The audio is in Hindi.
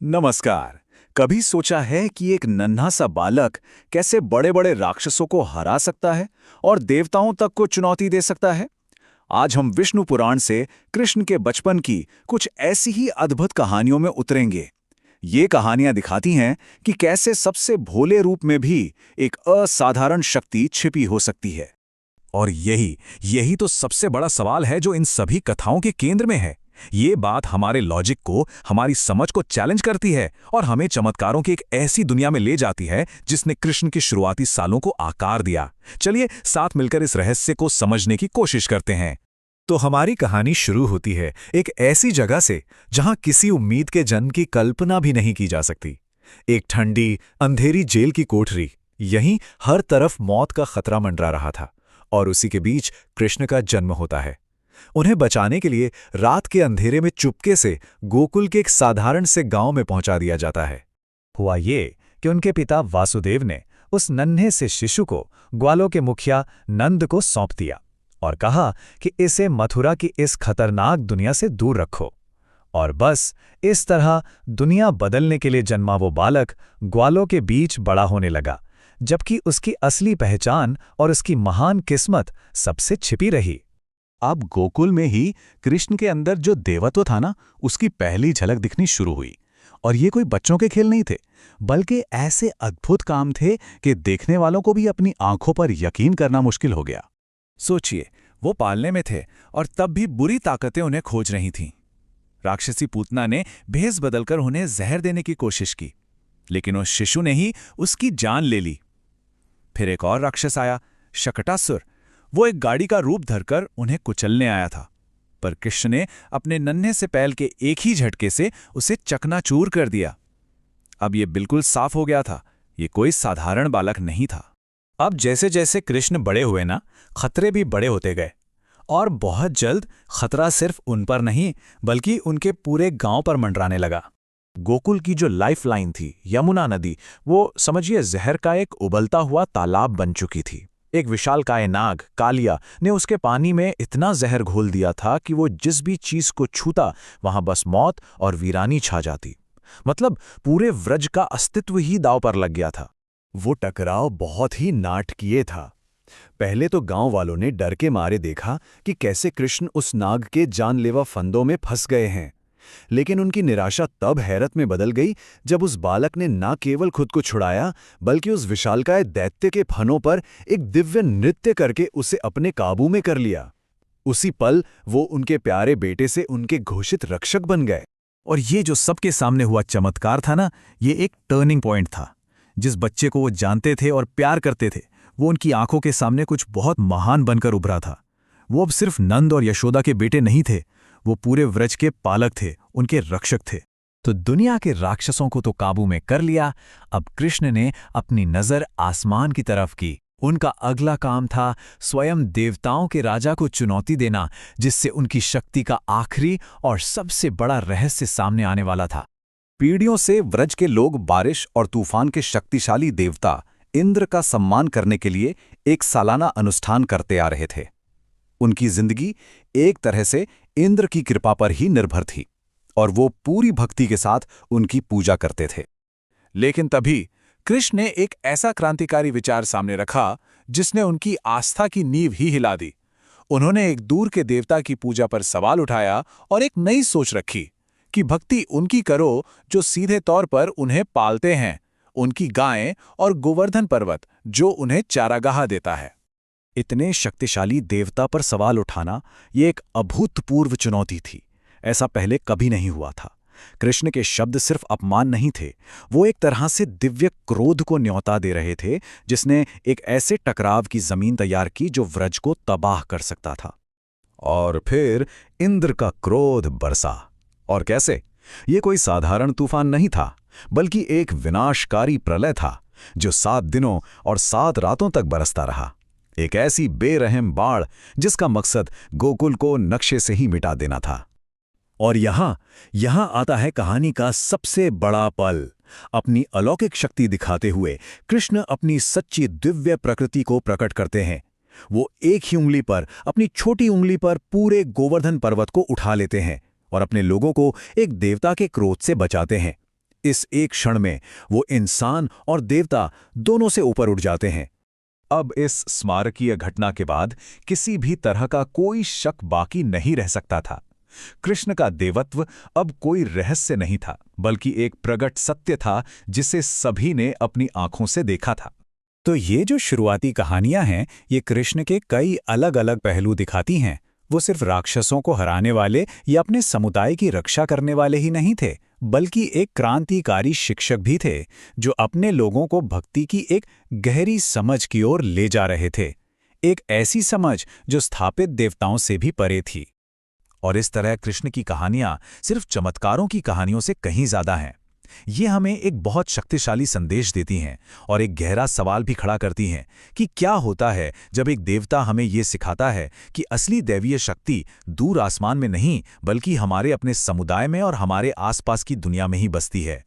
नमस्कार। कभी सोचा है कि एक नन्हा सा बालक कैसे बड़े बड़े राक्षसों को हरा सकता है और देवताओं तक को चुनौती दे सकता है? आज हम विष्णु पुराण से कृष्ण के बचपन की कुछ ऐसी ही अद्भुत कहानियों में उतरेंगे। ये कहानियां दिखाती हैं कि कैसे सबसे भोले रूप में भी एक असाधारण शक्ति छिपी हो सकती है। और यही यही तो सबसे बड़ा सवाल है जो इन सभी कथाओं के केंद्र में है। ये बात हमारे लॉजिक को, हमारी समझ को चैलेंज करती है और हमें चमत्कारों की एक ऐसी दुनिया में ले जाती है जिसने कृष्ण के शुरुआती सालों को आकार दिया। चलिए साथ मिलकर इस रहस्य को समझने की कोशिश करते हैं। तो हमारी कहानी शुरू होती है एक ऐसी जगह से जहां किसी उम्मीद के जन्म की कल्पना भी नहीं की जा सकती। एक ठंडी, अंधेरी जेल की कोठरी। यहीं हर तरफ मौत का खतरा मंडरा रहा था और उसी के बीच कृष्ण का जन्म होता है। उन्हें बचाने के लिए रात के अंधेरे में चुपके से गोकुल के एक साधारण से गांव में पहुंचा दिया जाता है। हुआ ये कि उनके पिता वासुदेव ने उस नन्हे से शिशु को ग्वालों के मुखिया नंद को सौंप दिया और कहा कि इसे मथुरा की इस खतरनाक दुनिया से दूर रखो। और बस इस तरह दुनिया बदलने के लिए जन्मा वो बालक ग्वालों के बीच बड़ा होने लगा, जबकि उसकी असली पहचान और उसकी महान किस्मत सबसे छिपी रही। अब गोकुल में ही कृष्ण के अंदर जो देवत्व था ना, उसकी पहली झलक दिखनी शुरू हुई। और ये कोई बच्चों के खेल नहीं थे, बल्कि ऐसे अद्भुत काम थे कि देखने वालों को भी अपनी आंखों पर यकीन करना मुश्किल हो गया। सोचिए, वो पालने में थे और तब भी बुरी ताकतें उन्हें खोज रही थीं। राक्षसी पूतना ने भेष बदलकर उन्हें जहर देने की कोशिश की, लेकिन उस शिशु ने ही उसकी जान ले ली। फिर एक और राक्षस आया, शकटासुर। वो एक गाड़ी का रूप धरकर उन्हें कुचलने आया था, पर कृष्ण ने अपने नन्हे से पैल के एक ही झटके से उसे चकनाचूर कर दिया। अब ये बिल्कुल साफ हो गया था, ये कोई साधारण बालक नहीं था। अब जैसे जैसे कृष्ण बड़े हुए ना, खतरे भी बड़े होते गए और बहुत जल्द खतरा सिर्फ उन पर नहीं बल्कि उनके पूरे गांव पर मंडराने लगा। गोकुल की जो लाइफलाइन थी, यमुना नदी, वो समझिए जहर का एक उबलता हुआ तालाब बन चुकी थी। एक विशालकाय नाग, कालिया, ने उसके पानी में इतना जहर घोल दिया था कि वो जिस भी चीज को छूता वहां बस मौत और वीरानी छा जाती। मतलब पूरे व्रज का अस्तित्व ही दांव पर लग गया था। वो टकराव बहुत ही नाटकीय था। पहले तो गांव वालों ने डर के मारे देखा कि कैसे कृष्ण उस नाग के जानलेवा फंदों में फंस गए हैं, लेकिन उनकी निराशा तब हैरत में बदल गई जब उस बालक ने न केवल खुद को छुड़ाया बल्कि उस विशालकाय दैत्य के फनों पर एक दिव्य नृत्य करके उसे अपने काबू में कर लिया। उसी पल वो उनके प्यारे बेटे से उनके घोषित रक्षक बन गए। और ये जो सबके सामने हुआ चमत्कार था ना, ये एक टर्निंग पॉइंट था। जिस बच्चे को वो जानते थे और प्यार करते थे, वो उनकी आंखों के सामने कुछ बहुत महान बनकर उभरा था। वो अब सिर्फ नंद और यशोदा के बेटे नहीं थे, वो पूरे व्रज के पालक थे, उनके रक्षक थे। तो दुनिया के राक्षसों को तो काबू में कर लिया। अब कृष्ण ने अपनी नजर आसमान की तरफ की। उनका अगला काम था स्वयं देवताओं के राजा को चुनौती देना, जिससे उनकी शक्ति का आखिरी और सबसे बड़ा रहस्य सामने आने वाला था। पीढ़ियों से व्रज के लोग बारिश और तूफान के शक्तिशाली देवता इंद्र का सम्मान करने के लिए एक सालाना अनुष्ठान करते आ रहे थे। उनकी जिंदगी एक तरह से इंद्र की कृपा पर ही निर्भर थी और वो पूरी भक्ति के साथ उनकी पूजा करते थे। लेकिन तभी कृष्ण ने एक ऐसा क्रांतिकारी विचार सामने रखा जिसने उनकी आस्था की नींव ही हिला दी। उन्होंने एक दूर के देवता की पूजा पर सवाल उठाया और एक नई सोच रखी कि भक्ति उनकी करो जो सीधे तौर पर उन्हें पालते हैं, उनकी गायें और गोवर्धन पर्वत जो उन्हें चारागाह देता है। इतने शक्तिशाली देवता पर सवाल उठाना ये एक अभूतपूर्व चुनौती थी। ऐसा पहले कभी नहीं हुआ था। कृष्ण के शब्द सिर्फ अपमान नहीं थे, वो एक तरह से दिव्य क्रोध को न्योता दे रहे थे, जिसने एक ऐसे टकराव की जमीन तैयार की जो व्रज को तबाह कर सकता था। और फिर इंद्र का क्रोध बरसा। और कैसे? ये कोई साधारण तूफान नहीं था, बल्कि एक विनाशकारी प्रलय था जो 7 दिनों और 7 रातों तक बरसता रहा। एक ऐसी बेरहम बाढ़ जिसका मकसद गोकुल को नक्शे से ही मिटा देना था। और यहां आता है कहानी का सबसे बड़ा पल। अपनी अलौकिक शक्ति दिखाते हुए कृष्ण अपनी सच्ची दिव्य प्रकृति को प्रकट करते हैं। वो एक ही उंगली पर, अपनी छोटी उंगली पर पूरे गोवर्धन पर्वत को उठा लेते हैं और अपने लोगों को एक देवता के क्रोध से बचाते हैं। इस एक क्षण में वो इंसान और देवता दोनों से ऊपर उठ जाते हैं। अब इस स्मारकीय घटना के बाद किसी भी तरह का कोई शक बाकी नहीं रह सकता था। कृष्ण का देवत्व अब कोई रहस्य नहीं था, बल्कि एक प्रगट सत्य था जिसे सभी ने अपनी आंखों से देखा था। तो ये जो शुरुआती कहानियां हैं, ये कृष्ण के कई अलग अलग पहलू दिखाती हैं। वो सिर्फ राक्षसों को हराने वाले या अपने समुदाय की रक्षा करने वाले ही नहीं थे, बल्कि एक क्रांतिकारी शिक्षक भी थे जो अपने लोगों को भक्ति की एक गहरी समझ की ओर ले जा रहे थे। एक ऐसी समझ जो स्थापित देवताओं से भी परे थी। और इस तरह कृष्ण की कहानियां सिर्फ चमत्कारों की कहानियों से कहीं ज्यादा हैं। ये हमें एक बहुत शक्तिशाली संदेश देती हैं और एक गहरा सवाल भी खड़ा करती हैं कि क्या होता है जब एक देवता हमें ये सिखाता है कि असली दैवीय शक्ति दूर आसमान में नहीं, बल्कि हमारे अपने समुदाय में और हमारे आसपास की दुनिया में ही बसती है।